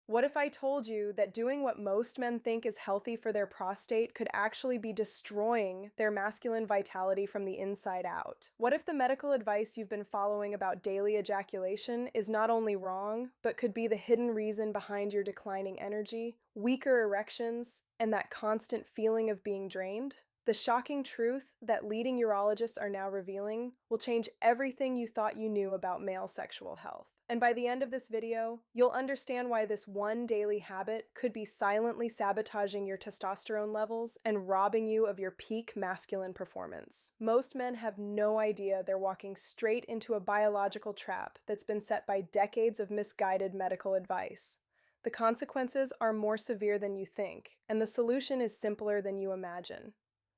What if I told you that doing what most men think is healthy for their prostate could actually be destroying their masculine vitality from the inside out? What if the medical advice you've been following about daily ejaculation is not only wrong, but could be the hidden reason behind your declining energy, weaker erections, and that constant feeling of being drained? The shocking truth that leading urologists are now revealing will change everything you thought you knew about male sexual health. And by the end of this video, you'll understand why this one daily habit could be silently sabotaging your testosterone levels and robbing you of your peak masculine performance. Most men have no idea they're walking straight into a biological trap that's been set by decades of misguided medical advice. The consequences are more severe than you think, and the solution is simpler than you imagine.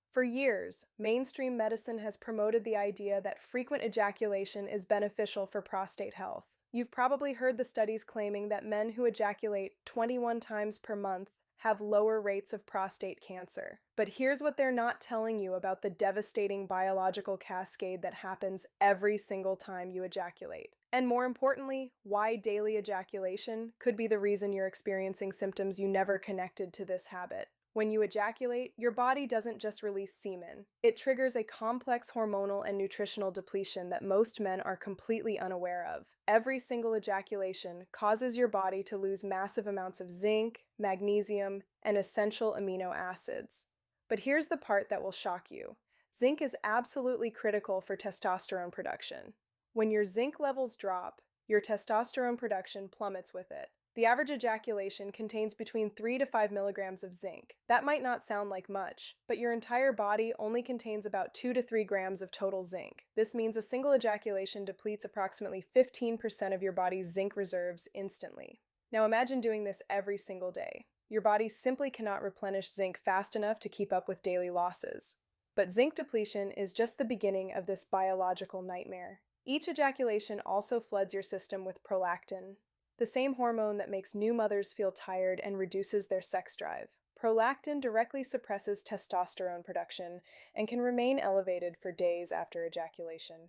For years, mainstream medicine has promoted the idea that frequent ejaculation is beneficial for prostate health. You've probably heard the studies claiming that men who ejaculate 21 times per month have lower rates of prostate cancer. But here's what they're not telling you about the devastating biological cascade that happens every single time you ejaculate. And more importantly, why daily ejaculation could be the reason you're experiencing symptoms you never connected to this habit. When you ejaculate, your body doesn't just release semen. It triggers a complex hormonal and nutritional depletion that most men are completely unaware of. Every single ejaculation causes your body to lose massive amounts of zinc, magnesium, and essential amino acids. But here's the part that will shock you. Zinc is absolutely critical for testosterone production. When your zinc levels drop, your testosterone production plummets with it. The average ejaculation contains between 3 to 5 milligrams of zinc. That might not sound like much, but your entire body only contains about 2 to 3 grams of total zinc. This means a single ejaculation depletes approximately 15% of your body's zinc reserves instantly. Now imagine doing this every single day. Your body simply cannot replenish zinc fast enough to keep up with daily losses. But zinc depletion is just the beginning of this biological nightmare. Each ejaculation also floods your system with prolactin, the same hormone that makes new mothers feel tired and reduces their sex drive. Prolactin directly suppresses testosterone production and can remain elevated for days after ejaculation.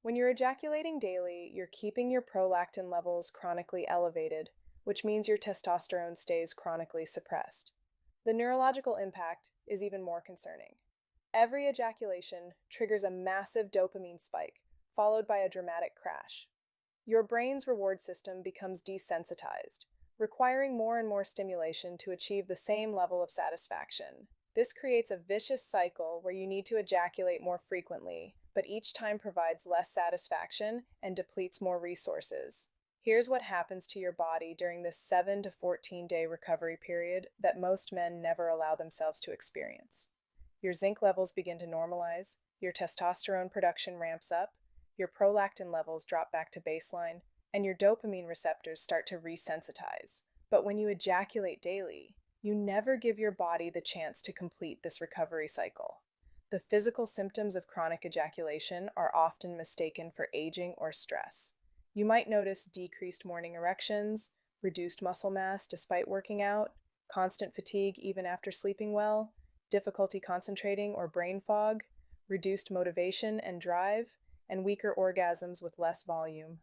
When you're ejaculating daily, you're keeping your prolactin levels chronically elevated, which means your testosterone stays chronically suppressed. The neurological impact is even more concerning. Every ejaculation triggers a massive dopamine spike, followed by a dramatic crash. Your brain's reward system becomes desensitized, requiring more and more stimulation to achieve the same level of satisfaction. This creates a vicious cycle where you need to ejaculate more frequently, but each time provides less satisfaction and depletes more resources. Here's what happens to your body during this 7 to 14-day recovery period that most men never allow themselves to experience. Your zinc levels begin to normalize, your testosterone production ramps up, your prolactin levels drop back to baseline, and your dopamine receptors start to resensitize. But when you ejaculate daily, you never give your body the chance to complete this recovery cycle. The physical symptoms of chronic ejaculation are often mistaken for aging or stress. You might notice decreased morning erections, reduced muscle mass despite working out, constant fatigue even after sleeping well, difficulty concentrating or brain fog, reduced motivation and drive, and weaker orgasms with less volume.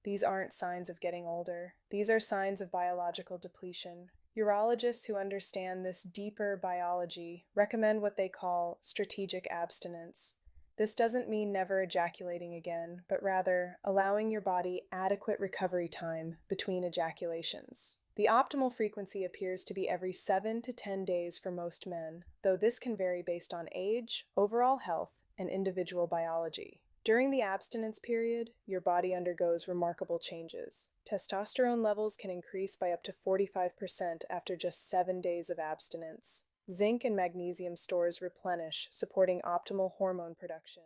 These aren't signs of getting older. These are signs of biological depletion. Urologists who understand this deeper biology recommend what they call strategic abstinence. This doesn't mean never ejaculating again, but rather allowing your body adequate recovery time between ejaculations. The optimal frequency appears to be every 7 to 10 days for most men, though this can vary based on age, overall health, and individual biology. During the abstinence period, your body undergoes remarkable changes. Testosterone levels can increase by up to 45% after just 7 days of abstinence. Zinc and magnesium stores replenish, supporting optimal hormone production.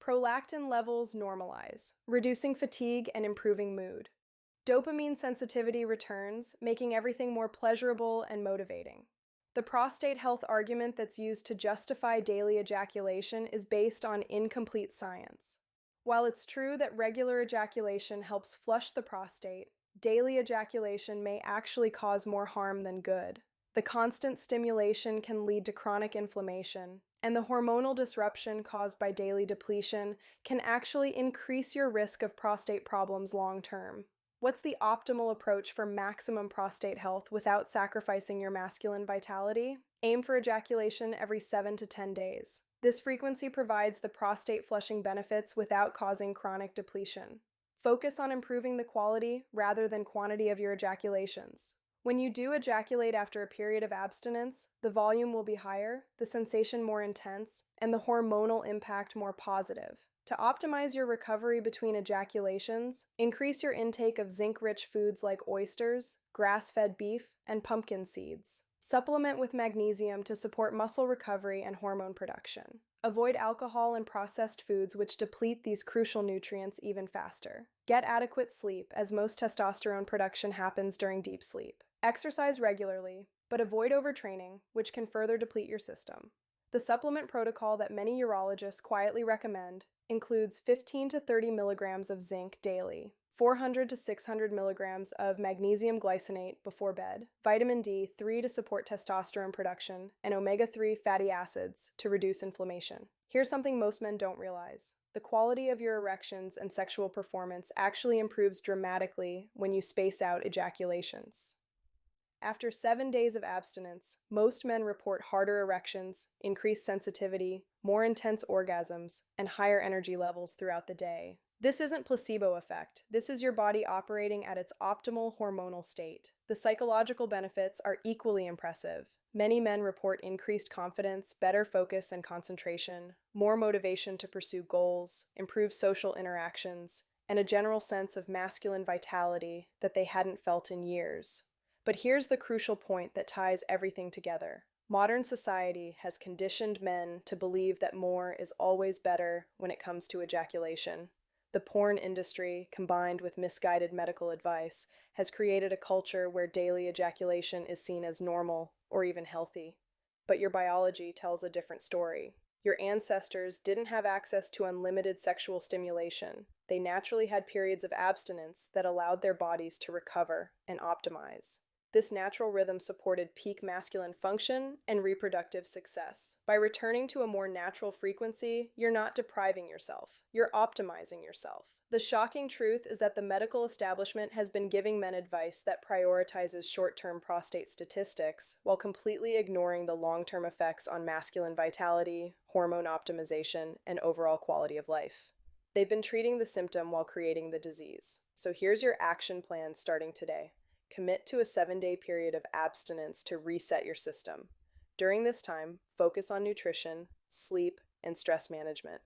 Prolactin levels normalize, reducing fatigue and improving mood. Dopamine sensitivity returns, making everything more pleasurable and motivating. The prostate health argument that's used to justify daily ejaculation is based on incomplete science. While it's true that regular ejaculation helps flush the prostate, daily ejaculation may actually cause more harm than good. The constant stimulation can lead to chronic inflammation, and the hormonal disruption caused by daily depletion can actually increase your risk of prostate problems long term. What's the optimal approach for maximum prostate health without sacrificing your masculine vitality? Aim for ejaculation every 7 to 10 days. This frequency provides the prostate flushing benefits without causing chronic depletion. Focus on improving the quality rather than quantity of your ejaculations. When you do ejaculate after a period of abstinence, the volume will be higher, the sensation more intense, and the hormonal impact more positive. To optimize your recovery between ejaculations, increase your intake of zinc-rich foods like oysters, grass-fed beef, and pumpkin seeds. Supplement with magnesium to support muscle recovery and hormone production. Avoid alcohol and processed foods which deplete these crucial nutrients even faster. Get adequate sleep, as most testosterone production happens during deep sleep. Exercise regularly, but avoid overtraining, which can further deplete your system. The supplement protocol that many urologists quietly recommend includes 15 to 30 milligrams of zinc daily, 400 to 600 milligrams of magnesium glycinate before bed, vitamin D3 to support testosterone production, and omega-3 fatty acids to reduce inflammation. Here's something most men don't realize. The quality of your erections and sexual performance actually improves dramatically when you space out ejaculations. After 7 days of abstinence, most men report harder erections, increased sensitivity, more intense orgasms, and higher energy levels throughout the day. This isn't placebo effect. This is your body operating at its optimal hormonal state. The psychological benefits are equally impressive. Many men report increased confidence, better focus and concentration, more motivation to pursue goals, improved social interactions, and a general sense of masculine vitality that they hadn't felt in years. But here's the crucial point that ties everything together. Modern society has conditioned men to believe that more is always better when it comes to ejaculation. The porn industry, combined with misguided medical advice, has created a culture where daily ejaculation is seen as normal or even healthy. But your biology tells a different story. Your ancestors didn't have access to unlimited sexual stimulation. They naturally had periods of abstinence that allowed their bodies to recover and optimize. This natural rhythm supported peak masculine function and reproductive success. By returning to a more natural frequency, you're not depriving yourself, you're optimizing yourself. The shocking truth is that the medical establishment has been giving men advice that prioritizes short-term prostate statistics while completely ignoring the long-term effects on masculine vitality, hormone optimization, and overall quality of life. They've been treating the symptom while creating the disease. So here's your action plan starting today. Commit to a 7-day period of abstinence to reset your system. During this time, focus on nutrition, sleep, and stress management.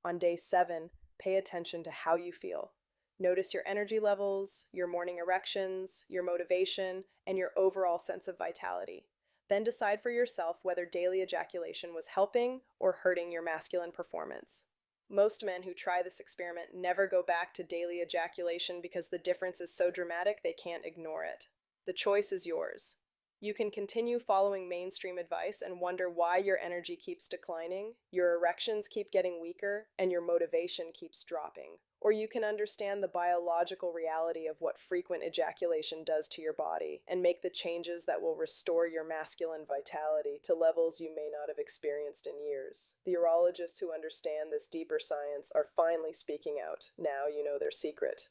On day 7, pay attention to how you feel. Notice your energy levels, your morning erections, your motivation, and your overall sense of vitality. Then decide for yourself whether daily ejaculation was helping or hurting your masculine performance. Most men who try this experiment never go back to daily ejaculation because the difference is so dramatic they can't ignore it. The choice is yours. You can continue following mainstream advice and wonder why your energy keeps declining, your erections keep getting weaker, and your motivation keeps dropping. Or you can understand the biological reality of what frequent ejaculation does to your body and make the changes that will restore your masculine vitality to levels you may not have experienced in years. The urologists who understand this deeper science are finally speaking out. Now you know their secret.